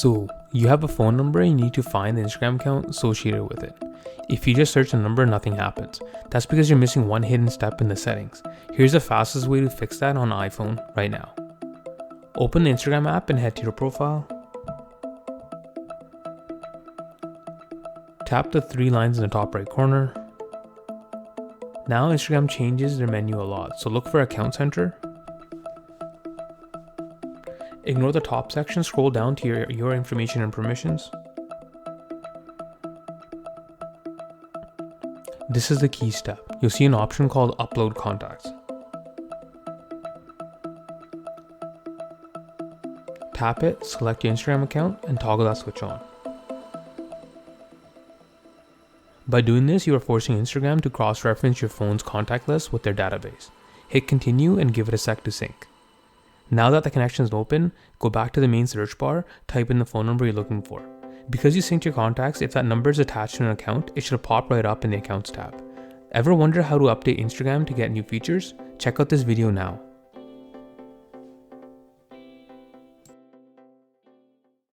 So you have a phone number and you need to find the Instagram account associated with it. If you just search the number, nothing happens. That's because you're missing one hidden step in the settings. Here's the fastest way to fix that on iPhone right now. Open the Instagram app and head to your profile. Tap the three lines in the top right corner. Now Instagram changes their menu a lot, so look for Account Center. Ignore the top section, scroll down to your information and permissions. This is the key step. You'll see an option called Upload Contacts. Tap it, select your Instagram account, and toggle that switch on. By doing this, you are forcing Instagram to cross-reference your phone's contact list with their database. Hit continue and give it a sec to sync. Now that the connection is open, go back to the main search bar, type in the phone number you're looking for. Because you synced your contacts, if that number is attached to an account, it should pop right up in the Accounts tab. Ever wonder how to update Instagram to get new features? Check out this video now.